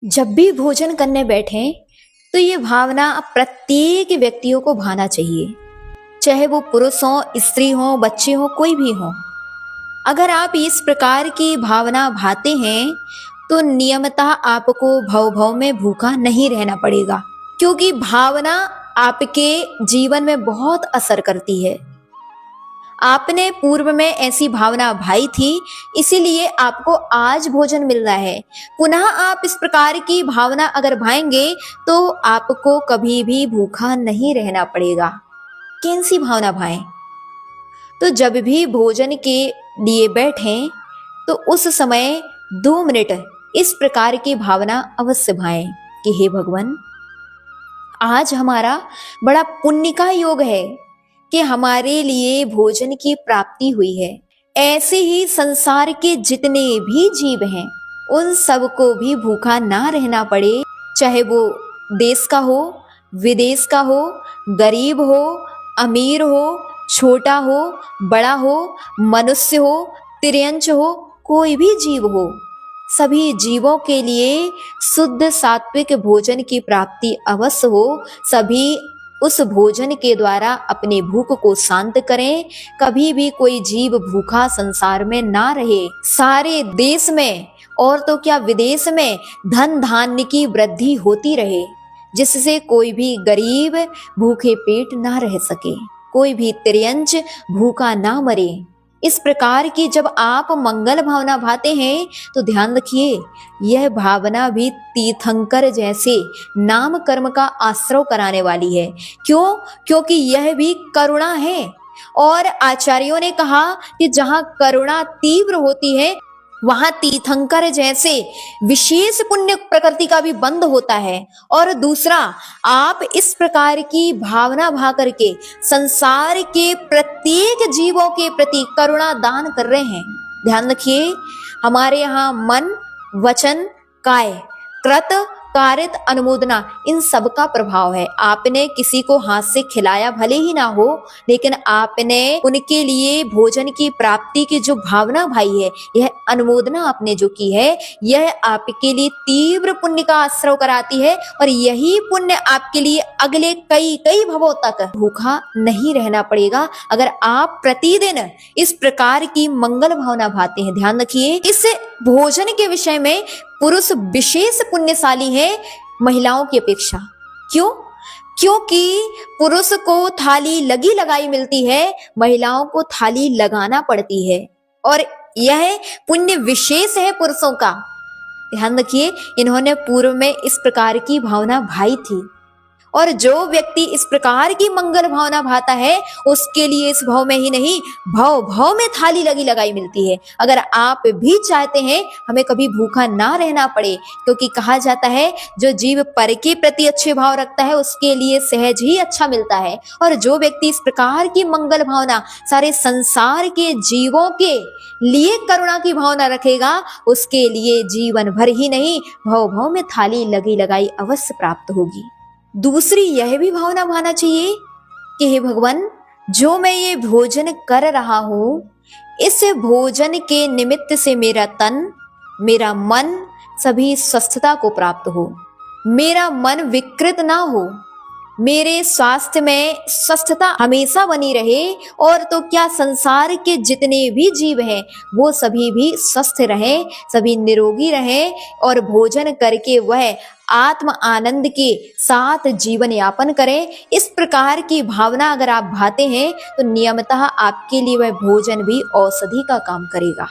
जब भी भोजन करने बैठें तो ये भावना प्रत्येक व्यक्तियों को भाना चाहिए, चाहे वो पुरुष हो, स्त्री हो, बच्चे हो, कोई भी हो। अगर आप इस प्रकार की भावना भाते हैं तो नियमतः आपको भव भव में भूखा नहीं रहना पड़ेगा, क्योंकि भावना आपके जीवन में बहुत असर करती है। आपने पूर्व में ऐसी भावना भाई थी, इसीलिए आपको आज भोजन मिल रहा है। पुनः आप इस प्रकार की भावना अगर भाएंगे तो आपको कभी भी भूखा नहीं रहना पड़ेगा। कौन सी भावना भाएं? तो जब भी भोजन के लिए बैठें तो उस समय 2 मिनट इस प्रकार की भावना अवश्य भाएं कि हे भगवान, आज हमारा बड़ा पुण्य का योग है कि हमारे लिए भोजन की प्राप्ति हुई है। ऐसे ही संसार के जितने भी जीव हैं उन सबको भी भूखा ना रहना पड़े, चाहे वो देश का हो, विदेश का हो, गरीब हो, अमीर हो, छोटा हो, बड़ा हो, मनुष्य हो, तिर्यंच हो, कोई भी जीव हो, सभी जीवों के लिए शुद्ध सात्विक भोजन की प्राप्ति अवश्य हो। सभी उस भोजन के द्वारा अपने भूख को शांत करें। कभी भी कोई जीव भूखा संसार में ना रहे। सारे देश में और तो क्या विदेश में धन धान्य की वृद्धि होती रहे, जिससे कोई भी गरीब भूखे पेट ना रह सके, कोई भी तिर्यंच भूखा ना मरे। इस प्रकार की जब आप मंगल भावना भाते हैं तो ध्यान रखिए, यह भावना भी तीर्थंकर जैसे नाम कर्म का आश्रय कराने वाली है। क्यों? क्योंकि यह भी करुणा है। और आचार्यों ने कहा कि जहाँ करुणा तीव्र होती है वहां तीर्थंकर जैसे विशेष पुण्य प्रकृति का भी बंध होता है। और दूसरा, आप इस प्रकार की भावना भा करके संसार के प्रत्येक जीवों के प्रति करुणा दान कर रहे हैं। ध्यान रखिए, हमारे यहाँ मन, वचन, काय, कृत, कारित, अनुमोदना, इन सब का प्रभाव है। आपने किसी को हाथ से खिलाया भले ही ना हो, लेकिन आपने उनके लिए भोजन की प्राप्ति की जो भावना भाई है, यह अनुमोदना आपने जो की है, यह आपके लिए तीव्र पुण्य का आश्रय कराती है। और यही पुण्य आपके लिए अगले कई कई भवों तक भूखा नहीं रहना पड़ेगा, अगर आप प्रतिदिन इस प्रकार की मंगल भावना भाते हैं। ध्यान रखिए, इस भोजन के विषय में पुरुष विशेष पुण्यशाली है महिलाओं की अपेक्षा। क्यों? क्योंकि पुरुष को थाली लगी लगाई मिलती है, महिलाओं को थाली लगाना पड़ती है, और यह पुण्य विशेष है पुरुषों का। ध्यान रखिए, इन्होंने पूर्व में इस प्रकार की भावना भाई थी। और जो व्यक्ति इस प्रकार की मंगल भावना भाता है उसके लिए इस भव में ही नहीं, भव भव में थाली लगी लगाई मिलती है। अगर आप भी चाहते हैं हमें कभी भूखा ना रहना पड़े, क्योंकि कहा जाता है जो जीव पर के प्रति अच्छे भाव रखता है उसके लिए सहज ही अच्छा मिलता है। और जो व्यक्ति इस प्रकार की मंगल भावना सारे संसार के जीवों के लिए करुणा की भावना रखेगा, उसके लिए जीवन भर ही नहीं, भव भव में थाली लगी लगाई अवश्य प्राप्त होगी। दूसरी यह भी भावना भाना चाहिए कि हे भगवान, जो मैं ये भोजन कर रहा हूं, इस भोजन के निमित्त से मेरा तन, मेरा मन सभी स्वस्थता को प्राप्त हो, मेरा मन विकृत ना हो, मेरे स्वास्थ्य में स्वस्थता हमेशा बनी रहे, और तो क्या संसार के जितने भी जीव हैं वो सभी भी स्वस्थ रहें, सभी निरोगी रहें, और भोजन करके वह आत्म आनंद के साथ जीवन यापन करें। इस प्रकार की भावना अगर आप भाते हैं तो नियमतः आपके लिए वह भोजन भी औषधि का काम करेगा।